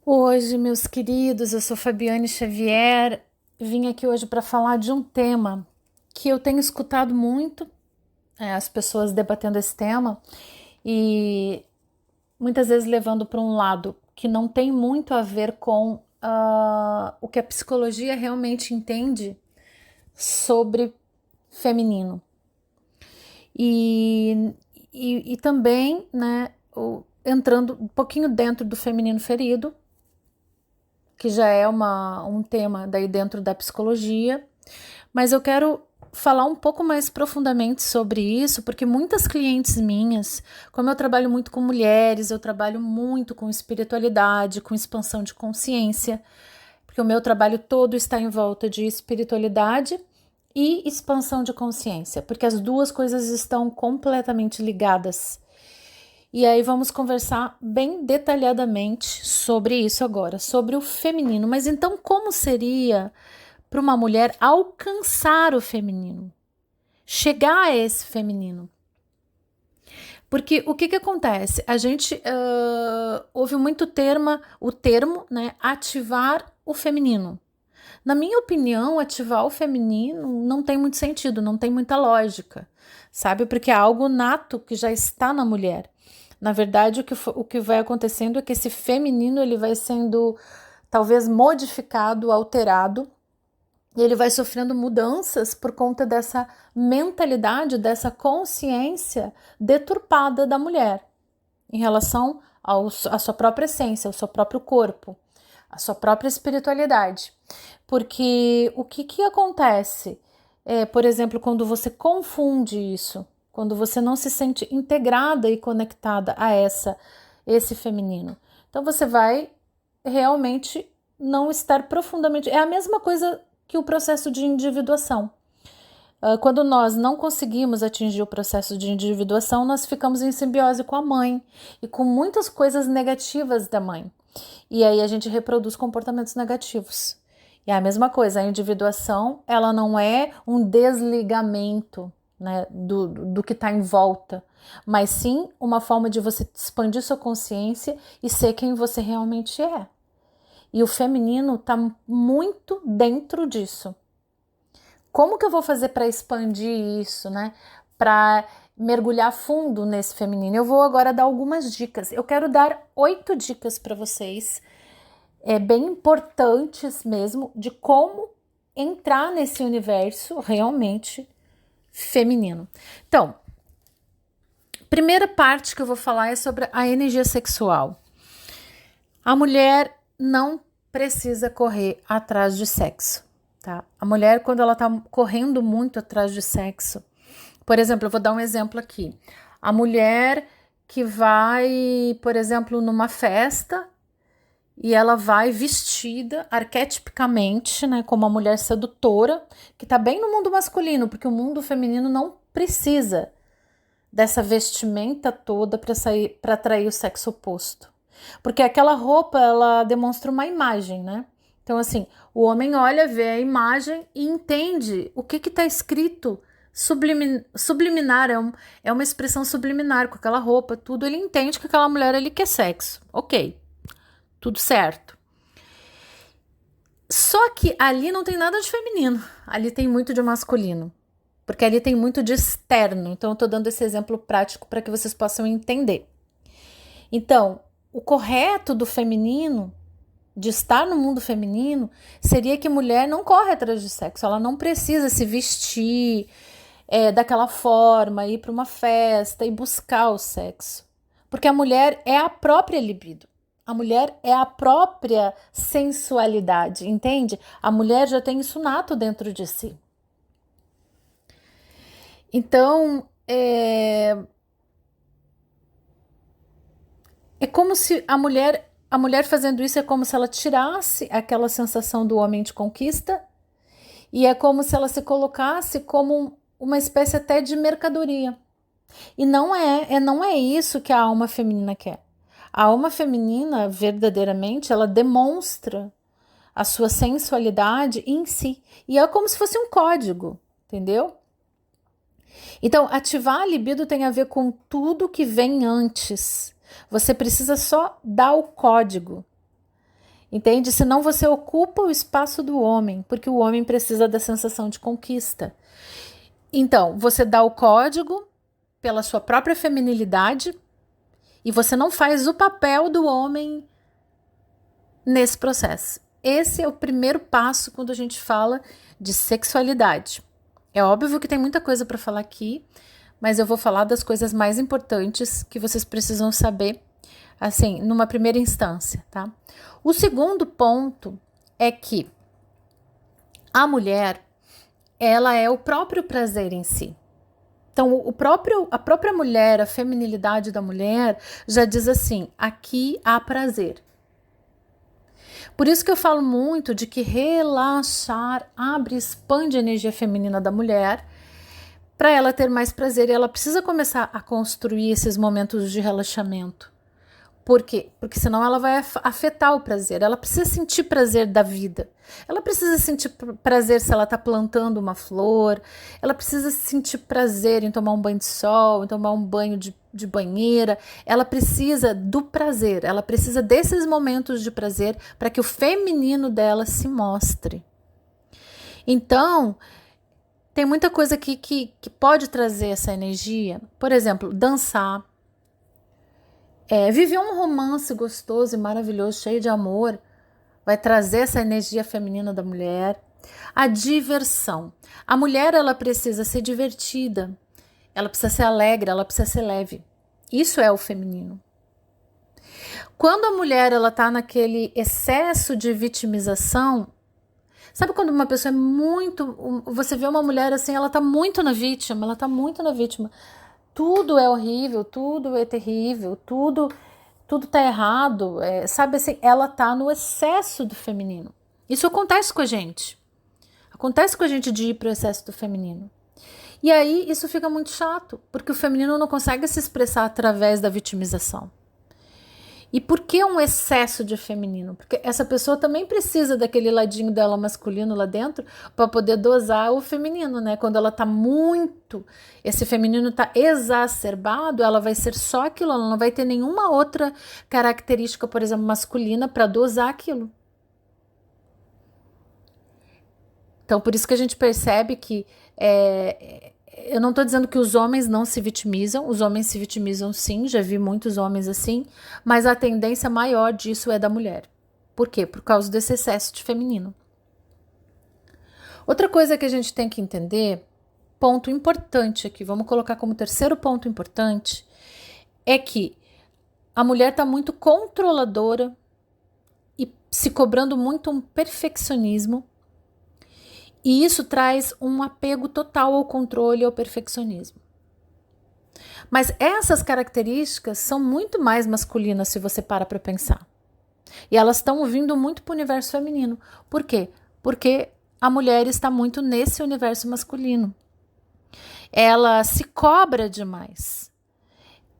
Hoje, meus queridos, eu sou Fabiane Xavier. Vim aqui hoje para falar de um tema que eu tenho escutado muito, as pessoas debatendo esse tema e muitas vezes levando para um lado que não tem muito a ver com o que a psicologia realmente entende sobre feminino. E, e também, né, entrando um pouquinho dentro do feminino ferido, que já é um tema daí dentro da psicologia, mas eu quero falar um pouco mais profundamente sobre isso, porque muitas clientes minhas, como eu trabalho muito com mulheres, eu trabalho muito com espiritualidade, com expansão de consciência, porque o meu trabalho todo está em volta de espiritualidade e expansão de consciência, porque as duas coisas estão completamente ligadas. E aí vamos conversar bem detalhadamente sobre isso agora, sobre o feminino. Mas então como seria para uma mulher alcançar o feminino? Chegar a esse feminino? Porque o que acontece? A gente ouve muito o termo, né, ativar o feminino. Na minha opinião, ativar o feminino não tem muito sentido, não tem muita lógica, sabe? Porque é algo nato que já está na mulher. Na verdade, o que vai acontecendo é que esse feminino ele vai sendo talvez modificado, alterado, e ele vai sofrendo mudanças por conta dessa mentalidade, dessa consciência deturpada da mulher em relação à sua própria essência, ao seu próprio corpo, à sua própria espiritualidade. Porque o que acontece, por exemplo, quando você confunde isso, quando você não se sente integrada e conectada a esse feminino. Então você vai realmente não estar profundamente. É a mesma coisa que o processo de individuação. Quando nós não conseguimos atingir o processo de individuação, nós ficamos em simbiose com a mãe e com muitas coisas negativas da mãe. E aí a gente reproduz comportamentos negativos. E é a mesma coisa, a individuação, ela não é um desligamento, né, do que está em volta, mas sim uma forma de você expandir sua consciência e ser quem você realmente é. E o feminino está muito dentro disso. Como que eu vou fazer para expandir isso, né? Para mergulhar fundo nesse feminino? Eu vou agora dar algumas dicas. Eu quero dar 8 dicas para vocês, bem importantes mesmo, de como entrar nesse universo realmente feminino. Então, primeira parte que eu vou falar é sobre a energia sexual. A mulher não precisa correr atrás de sexo, tá? A mulher, quando ela tá correndo muito atrás de sexo, por exemplo, eu vou dar um exemplo aqui. A mulher que vai, por exemplo, numa festa e ela vai vestida arquetipicamente, né, como uma mulher sedutora, que tá bem no mundo masculino, porque o mundo feminino não precisa dessa vestimenta toda para atrair o sexo oposto. Porque aquela roupa, ela demonstra uma imagem, né? Então, assim, o homem olha, vê a imagem e entende o que está escrito. Subliminar é uma expressão subliminar com aquela roupa, tudo. Ele entende que aquela mulher ele quer sexo. Ok, tudo certo. Só que ali não tem nada de feminino, ali tem muito de masculino. Porque ali tem muito de externo. Então, eu tô dando esse exemplo prático para que vocês possam entender. Então, o correto do feminino, de estar no mundo feminino, seria que mulher não corre atrás de sexo. Ela não precisa se vestir daquela forma, ir para uma festa e buscar o sexo. Porque a mulher é a própria libido. A mulher é a própria sensualidade, entende? A mulher já tem isso nato dentro de si. Então, é como se a mulher fazendo isso é como se ela tirasse aquela sensação do homem de conquista e é como se ela se colocasse como uma espécie até de mercadoria. E não é isso que a alma feminina quer. A alma feminina, verdadeiramente, ela demonstra a sua sensualidade em si. E é como se fosse um código, entendeu? Então, ativar a libido tem a ver com tudo que vem antes. Você precisa só dar o código. Entende? Senão você ocupa o espaço do homem, porque o homem precisa da sensação de conquista. Então, você dá o código pela sua própria feminilidade e você não faz o papel do homem nesse processo. Esse é o primeiro passo quando a gente fala de sexualidade. É óbvio que tem muita coisa para falar aqui, mas eu vou falar das coisas mais importantes que vocês precisam saber, assim, numa primeira instância, tá? O segundo ponto é que a mulher, ela é o próprio prazer em si. Então, a própria mulher, a feminilidade da mulher já diz assim, aqui há prazer. Por isso que eu falo muito de que relaxar abre e expande a energia feminina da mulher para ela ter mais prazer. E ela precisa começar a construir esses momentos de relaxamento. Por quê? Porque senão ela vai afetar o prazer. Ela precisa sentir prazer da vida. Ela precisa sentir prazer se ela está plantando uma flor. Ela precisa sentir prazer em tomar um banho de sol, em tomar um banho de banheira. Ela precisa do prazer. Ela precisa desses momentos de prazer para que o feminino dela se mostre. Então, tem muita coisa aqui que pode trazer essa energia. Por exemplo, dançar. Viver um romance gostoso e maravilhoso, cheio de amor, vai trazer essa energia feminina da mulher. A diversão. A mulher, ela precisa ser divertida, ela precisa ser alegre, ela precisa ser leve. Isso é o feminino. Quando a mulher, ela tá naquele excesso de vitimização, sabe quando uma pessoa é muito... Você vê uma mulher assim, ela tá muito na vítima, tudo é horrível, tudo é terrível, tudo tá errado, sabe assim, ela tá no excesso do feminino. Isso acontece com a gente. Acontece com a gente de ir para o excesso do feminino. E aí isso fica muito chato, porque o feminino não consegue se expressar através da vitimização. E por que um excesso de feminino? Porque essa pessoa também precisa daquele ladinho dela masculino lá dentro para poder dosar o feminino, né? Quando ela tá muito, esse feminino tá exacerbado, ela vai ser só aquilo, ela não vai ter nenhuma outra característica, por exemplo, masculina para dosar aquilo. Então, por isso que a gente percebe que eu não estou dizendo que os homens não se vitimizam, os homens se vitimizam sim, já vi muitos homens assim, mas a tendência maior disso é da mulher. Por quê? Por causa desse excesso de feminino. Outra coisa que a gente tem que entender, ponto importante aqui, vamos colocar como terceiro ponto importante, é que a mulher está muito controladora e se cobrando muito um perfeccionismo. E isso traz um apego total ao controle e ao perfeccionismo. Mas essas características são muito mais masculinas se você para pensar. E elas estão vindo muito para o universo feminino. Por quê? Porque a mulher está muito nesse universo masculino. Ela se cobra demais.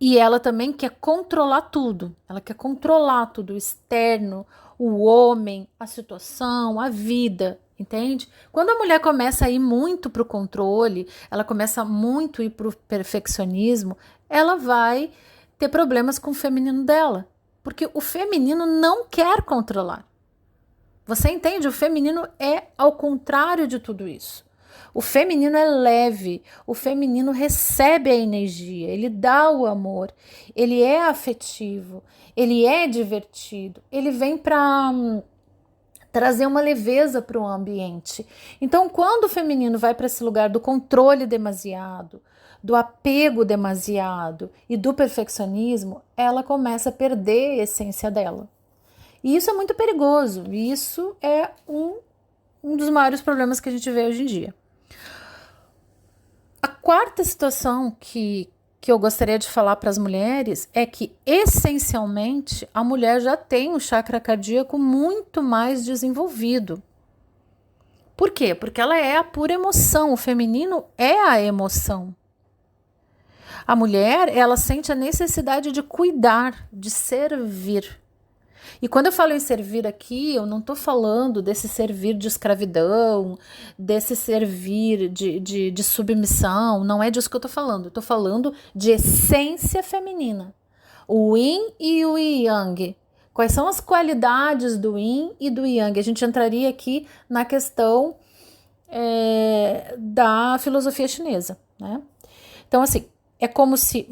E ela também quer controlar tudo. Ela quer controlar tudo, o externo, o homem, a situação, a vida. Entende? Quando a mulher começa a ir muito para o controle, ela começa muito a ir para o perfeccionismo, ela vai ter problemas com o feminino dela. Porque o feminino não quer controlar. Você entende? O feminino é ao contrário de tudo isso. O feminino é leve, o feminino recebe a energia, ele dá o amor, ele é afetivo, ele é divertido, ele vem para trazer uma leveza para o ambiente. Então, quando o feminino vai para esse lugar do controle demasiado, do apego demasiado e do perfeccionismo, ela começa a perder a essência dela. E isso é muito perigoso. E isso é um dos maiores problemas que a gente vê hoje em dia. A quarta situação que eu gostaria de falar para as mulheres é que, essencialmente, a mulher já tem o chakra cardíaco muito mais desenvolvido. Por quê? Porque ela é a pura emoção, o feminino é a emoção. A mulher, ela sente a necessidade de cuidar, de servir. E quando eu falo em servir aqui, eu não estou falando desse servir de escravidão, desse servir de submissão, não é disso que eu estou falando. Eu estou falando de essência feminina. O yin e o yang Quais são as qualidades do yin e do yang? A gente entraria aqui na questão da filosofia chinesa, né? Então, assim, é como se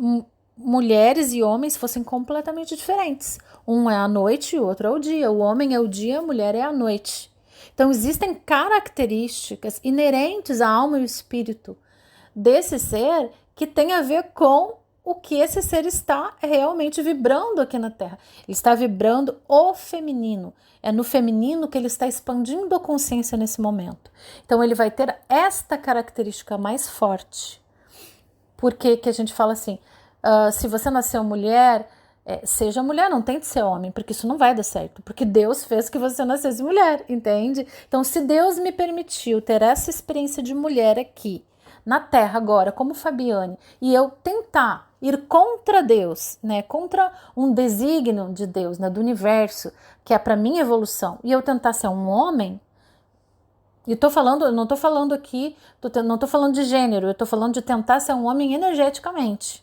mulheres e homens fossem completamente diferentes. Um é a noite e o outro é o dia. O homem é o dia, a mulher é a noite. Então, existem características inerentes à alma e ao espírito desse ser que tem a ver com o que esse ser está realmente vibrando aqui na Terra. Ele está vibrando o feminino. É no feminino que ele está expandindo a consciência nesse momento. Então, ele vai ter esta característica mais forte. Por que a gente fala assim, se você nasceu mulher, seja mulher, não tem de ser homem, porque isso não vai dar certo, porque Deus fez que você nascesse mulher, entende? Então, se Deus me permitiu ter essa experiência de mulher aqui, na Terra agora, como Fabiane, e eu tentar ir contra Deus, né, contra um desígnio de Deus, né, do universo, que é para minha evolução, e eu tentar ser um homem, e eu não tô falando aqui, não tô falando de gênero, eu tô falando de tentar ser um homem energeticamente.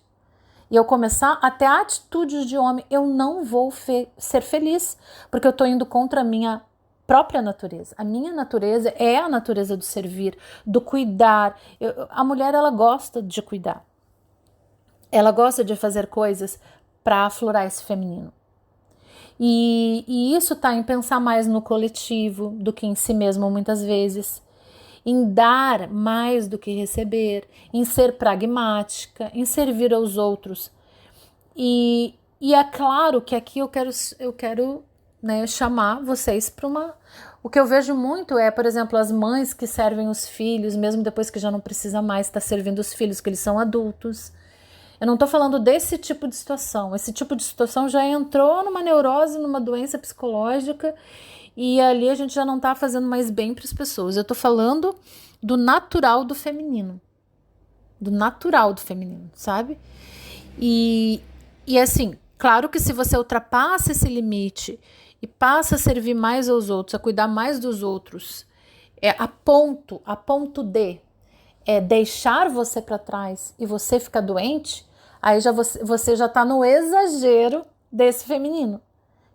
E eu começar até atitudes de homem, eu não vou ser feliz, porque eu tô indo contra a minha própria natureza. A minha natureza é a natureza do servir, do cuidar. A mulher, ela gosta de cuidar. Ela gosta de fazer coisas para aflorar esse feminino. E isso está em pensar mais no coletivo do que em si mesmo, muitas vezes. Em dar mais do que receber, em ser pragmática, em servir aos outros. E é claro que aqui eu quero né, chamar vocês para uma... O que eu vejo muito é, por exemplo, as mães que servem os filhos, mesmo depois que já não precisa mais estar servindo os filhos, que eles são adultos. Eu não estou falando desse tipo de situação. Esse tipo de situação já entrou numa neurose, numa doença psicológica, e ali a gente já não está fazendo mais bem para as pessoas. Eu estou falando do natural do feminino. Do natural do feminino, sabe? E assim, claro que se você ultrapassa esse limite e passa a servir mais aos outros, a cuidar mais dos outros, a ponto de deixar você para trás e você ficar doente, aí você já está no exagero desse feminino,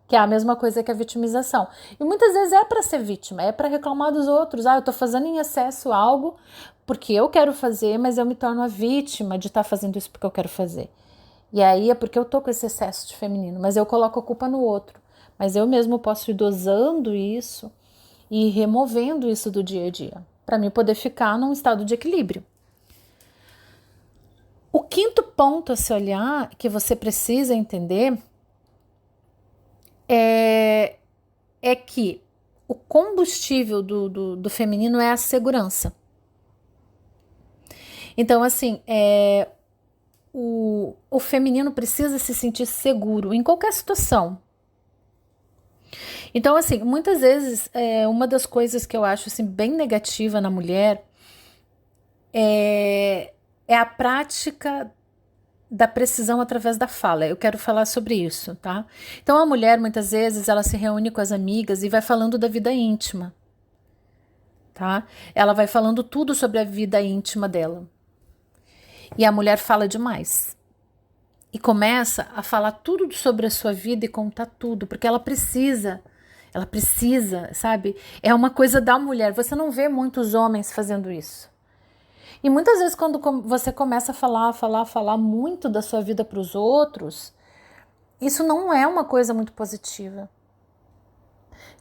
que é a mesma coisa que a vitimização. E muitas vezes é para ser vítima, é para reclamar dos outros. Eu estou fazendo em excesso algo porque eu quero fazer, mas eu me torno a vítima de estar fazendo isso porque eu quero fazer. E aí é porque eu tô com esse excesso de feminino, mas eu coloco a culpa no outro. Mas eu mesmo posso ir dosando isso e removendo isso do dia a dia, para mim poder ficar num estado de equilíbrio. O quinto ponto a se olhar, que você precisa entender, é que o combustível do feminino é a segurança. Então, assim, o feminino precisa se sentir seguro em qualquer situação. Então, assim, muitas vezes, uma das coisas que eu acho assim, bem negativa na mulher é a prática da precisão através da fala. Eu quero falar sobre isso, tá? Então, a mulher, muitas vezes, ela se reúne com as amigas e vai falando da vida íntima, tá? Ela vai falando tudo sobre a vida íntima dela. E a mulher fala demais. E começa a falar tudo sobre a sua vida e contar tudo, porque ela precisa, sabe? É uma coisa da mulher. Você não vê muitos homens fazendo isso. E muitas vezes quando você começa a falar muito da sua vida para os outros, isso não é uma coisa muito positiva.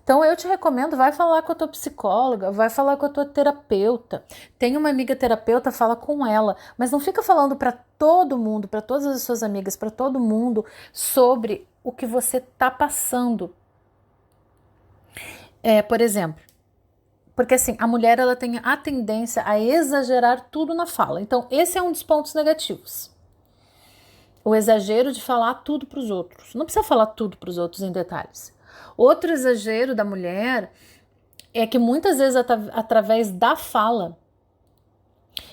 Então eu te recomendo, vai falar com a tua psicóloga, vai falar com a tua terapeuta. Tem uma amiga terapeuta, fala com ela, mas não fica falando para todo mundo, para todas as suas amigas, para todo mundo sobre o que você tá passando. Por exemplo, porque assim, a mulher ela tem a tendência a exagerar tudo na fala. Então esse é um dos pontos negativos. O exagero de falar tudo para os outros. Não precisa falar tudo para os outros em detalhes. Outro exagero da mulher é que muitas vezes através da fala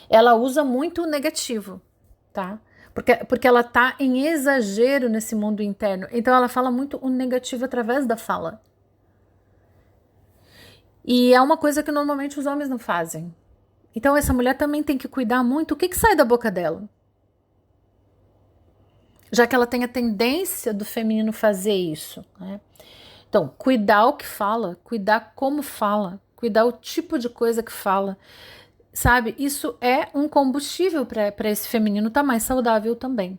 ela usa muito o negativo, tá? Porque ela tá em exagero nesse mundo interno. Então ela fala muito o negativo através da fala. E é uma coisa que normalmente os homens não fazem. Então essa mulher também tem que cuidar muito o que sai da boca dela. já que ela tem a tendência do feminino fazer isso, né? Então, cuidar o que fala, cuidar como fala, cuidar o tipo de coisa que fala, sabe? Isso é um combustível para esse feminino estar mais saudável também.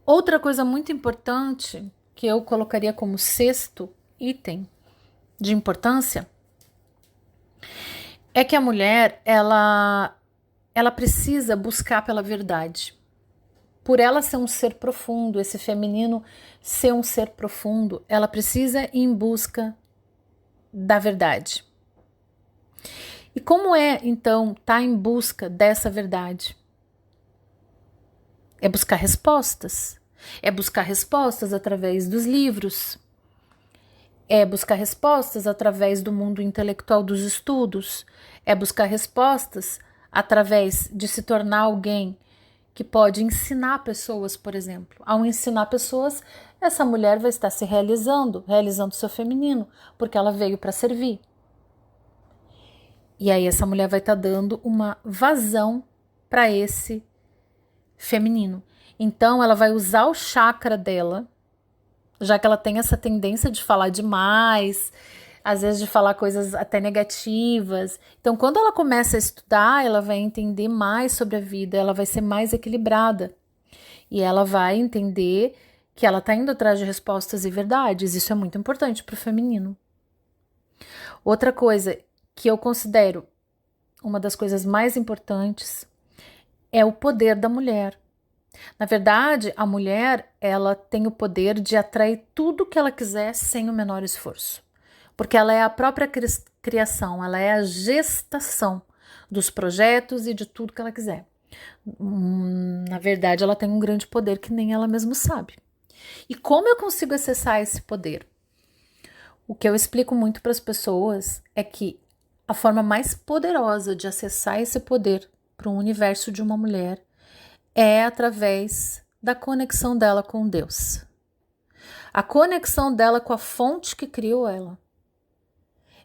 Outra coisa muito importante que eu colocaria como sexto item de importância é que a mulher, ela precisa buscar pela verdade. Por ela ser um ser profundo, esse feminino ser um ser profundo, ela precisa ir em busca da verdade. E como é, então, estar em busca dessa verdade? É buscar respostas. É buscar respostas através dos livros. É buscar respostas através do mundo intelectual dos estudos. É buscar respostas através de se tornar alguém que pode ensinar pessoas, por exemplo. Ao ensinar pessoas, essa mulher vai estar se realizando seu feminino, porque ela veio para servir. E aí essa mulher vai estar dando uma vazão para esse feminino. Então ela vai usar o chakra dela, já que ela tem essa tendência de falar demais, às vezes de falar coisas até negativas. Então, quando ela começa a estudar, ela vai entender mais sobre a vida, ela vai ser mais equilibrada. E ela vai entender que ela está indo atrás de respostas e verdades. Isso é muito importante para o feminino. Outra coisa que eu considero uma das coisas mais importantes é o poder da mulher. Na verdade, a mulher, ela tem o poder de atrair tudo que ela quiser sem o menor esforço. Porque ela é a própria criação, ela é a gestação dos projetos e de tudo que ela quiser. Na verdade, ela tem um grande poder que nem ela mesma sabe. E como eu consigo acessar esse poder? O que eu explico muito para as pessoas é que a forma mais poderosa de acessar esse poder para o universo de uma mulher é através da conexão dela com Deus. A conexão dela com a fonte que criou ela.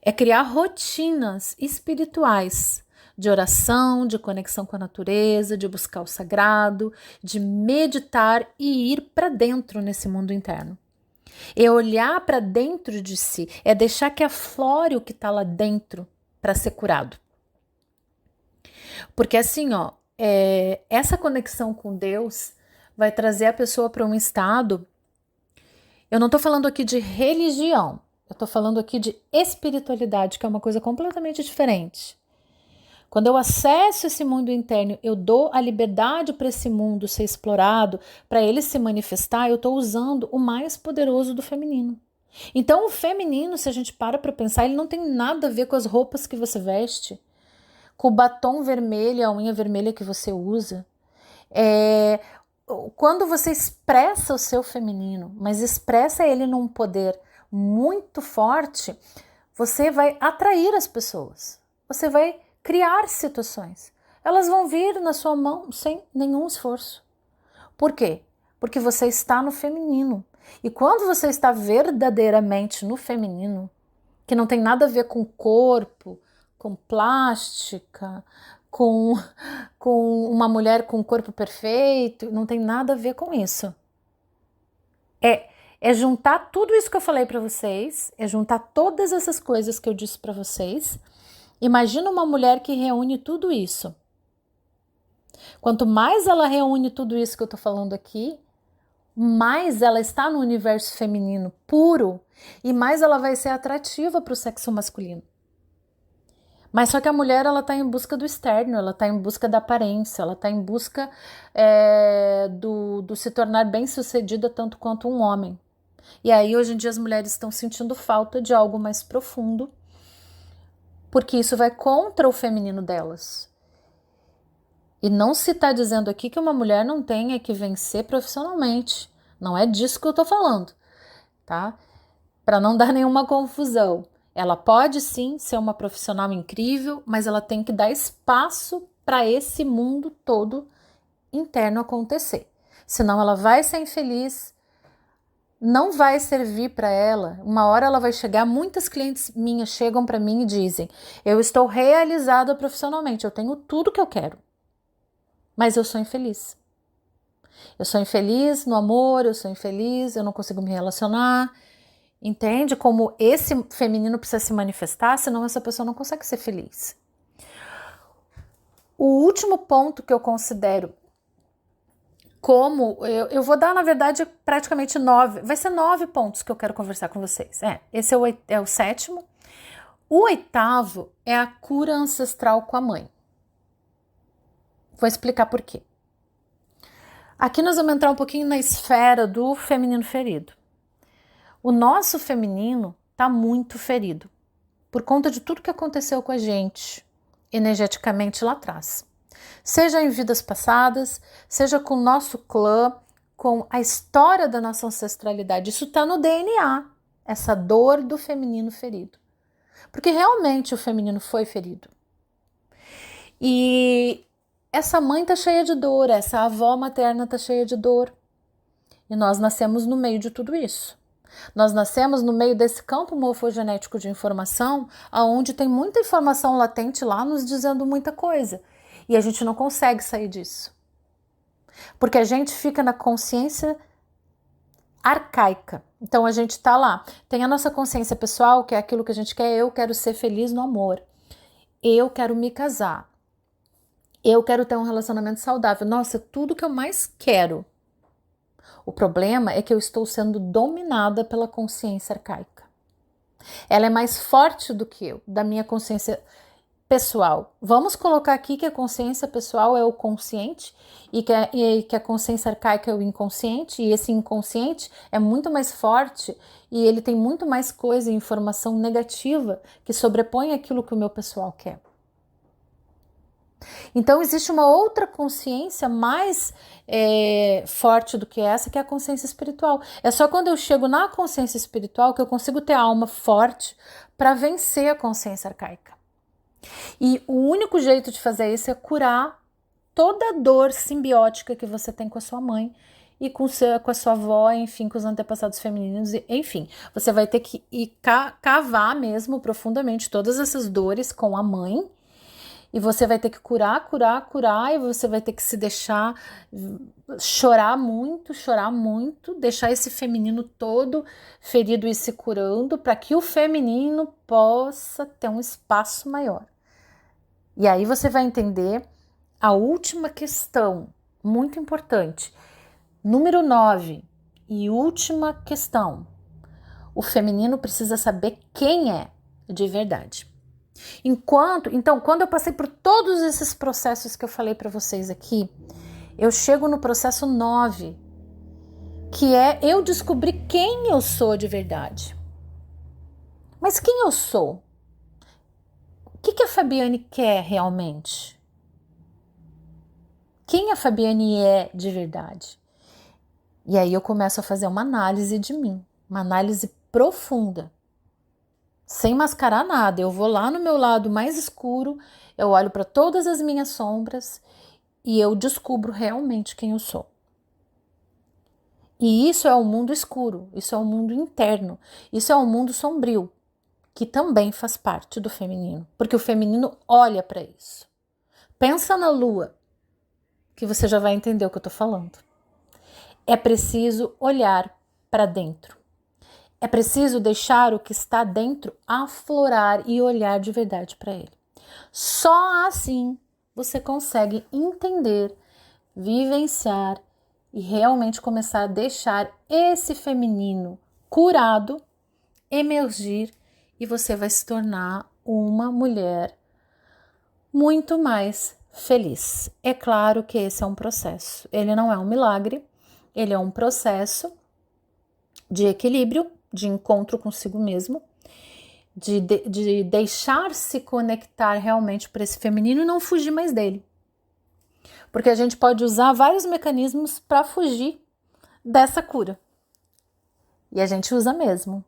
É criar rotinas espirituais de oração, de conexão com a natureza, de buscar o sagrado, de meditar e ir para dentro nesse mundo interno. É olhar para dentro de si, é deixar que aflore o que está lá dentro para ser curado. Porque assim, essa conexão com Deus vai trazer a pessoa para um estado. Eu não estou falando aqui de religião, eu estou falando aqui de espiritualidade, que é uma coisa completamente diferente. Quando eu acesso esse mundo interno, eu dou a liberdade para esse mundo ser explorado, para ele se manifestar, eu estou usando o mais poderoso do feminino. Então, o feminino, se a gente para pensar, ele não tem nada a ver com as roupas que você veste, com o batom vermelho, a unha vermelha que você usa. Quando você expressa o seu feminino, mas expressa ele num poder muito forte, você vai atrair as pessoas. Você vai criar situações. Elas vão vir na sua mão sem nenhum esforço. Por quê? Porque você está no feminino. E quando você está verdadeiramente no feminino, que não tem nada a ver com corpo, com plástica, com uma mulher com corpo perfeito, não tem nada a ver com isso. É juntar tudo isso que eu falei para vocês, é juntar todas essas coisas que eu disse para vocês. Imagina uma mulher que reúne tudo isso. Quanto mais ela reúne tudo isso que eu tô falando aqui, mais ela está no universo feminino puro e mais ela vai ser atrativa para o sexo masculino. Mas só que a mulher, ela está em busca do externo, ela está em busca da aparência, ela está em busca do se tornar bem-sucedida tanto quanto um homem. E aí, hoje em dia, as mulheres estão sentindo falta de algo mais profundo, porque isso vai contra o feminino delas. E não se está dizendo aqui que uma mulher não tenha que vencer profissionalmente. Não é disso que eu estou falando, tá? Para não dar nenhuma confusão. Ela pode sim ser uma profissional incrível, mas ela tem que dar espaço para esse mundo todo interno acontecer. Senão ela vai ser infeliz, não vai servir para ela. Uma hora ela vai chegar, muitas clientes minhas chegam para mim e dizem: eu estou realizada profissionalmente, eu tenho tudo que eu quero, mas eu sou infeliz. Eu sou infeliz no amor, eu sou infeliz, eu não consigo me relacionar. Entende como esse feminino precisa se manifestar, senão essa pessoa não consegue ser feliz. O último ponto que eu considero como, eu vou dar, na verdade, praticamente 9, vai ser 9 pontos que eu quero conversar com vocês. Esse é o sétimo. O oitavo é a cura ancestral com a mãe. Vou explicar por quê. Aqui nós vamos entrar um pouquinho na esfera do feminino ferido. O nosso feminino está muito ferido por conta de tudo que aconteceu com a gente energeticamente lá atrás. Seja em vidas passadas, seja com o nosso clã, com a história da nossa ancestralidade. Isso está no DNA, essa dor do feminino ferido. Porque realmente o feminino foi ferido. E essa mãe está cheia de dor, essa avó materna está cheia de dor. E nós nascemos no meio de tudo isso. Nós nascemos no meio desse campo morfogenético de informação, onde tem muita informação latente lá nos dizendo muita coisa. E a gente não consegue sair disso. Porque a gente fica na consciência arcaica. Então a gente está lá. Tem a nossa consciência pessoal, que é aquilo que a gente quer. Eu quero ser feliz no amor. Eu quero me casar. Eu quero ter um relacionamento saudável. Nossa, tudo que eu mais quero. O problema é que eu estou sendo dominada pela consciência arcaica. Ela é mais forte do que eu, da minha consciência pessoal. Vamos colocar aqui que a consciência pessoal é o consciente e que a consciência arcaica é o inconsciente, e esse inconsciente é muito mais forte e ele tem muito mais coisa e informação negativa que sobrepõe aquilo que o meu pessoal quer. Então existe uma outra consciência mais forte do que essa, que é a consciência espiritual. É só quando eu chego na consciência espiritual que eu consigo ter a alma forte para vencer a consciência arcaica. E o único jeito de fazer isso é curar toda a dor simbiótica que você tem com a sua mãe e com a sua avó, enfim, com os antepassados femininos, enfim. Você vai ter que ir cavar mesmo profundamente todas essas dores com a mãe. E você vai ter que curar, e você vai ter que se deixar chorar muito, deixar esse feminino todo ferido e se curando, para que o feminino possa ter um espaço maior. E aí você vai entender a última questão, muito importante. Número 9 e última questão. O feminino precisa saber quem é de verdade. Então, quando eu passei por todos esses processos que eu falei para vocês aqui, eu chego no processo 9, que é eu descobrir quem eu sou de verdade. Mas quem eu sou? O que a Fabiane quer realmente? Quem a Fabiane é de verdade? E aí eu começo a fazer uma análise de mim, uma análise profunda. Sem mascarar nada, eu vou lá no meu lado mais escuro, eu olho para todas as minhas sombras e eu descubro realmente quem eu sou. E isso é o mundo escuro, isso é o mundo interno, isso é o mundo sombrio, que também faz parte do feminino, porque o feminino olha para isso. Pensa na lua, que você já vai entender o que eu tô falando. É preciso olhar para dentro. É preciso deixar o que está dentro aflorar e olhar de verdade para ele. Só assim você consegue entender, vivenciar e realmente começar a deixar esse feminino curado emergir, e você vai se tornar uma mulher muito mais feliz. É claro que esse é um processo. Ele não é um milagre, ele é um processo de equilíbrio, de encontro consigo mesmo, de deixar-se conectar realmente para esse feminino e não fugir mais dele. Porque a gente pode usar vários mecanismos para fugir dessa cura. E a gente usa mesmo.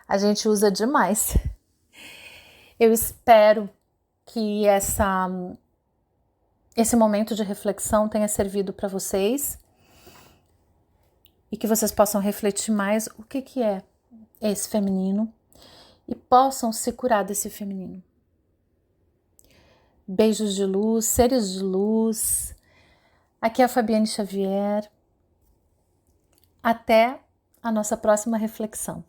A gente usa demais. Eu espero que esse momento de reflexão tenha servido para vocês e que vocês possam refletir mais o que é esse feminino e possam se curar desse feminino. Beijos de luz, seres de luz. Aqui é a Fabiane Xavier. Até a nossa próxima reflexão.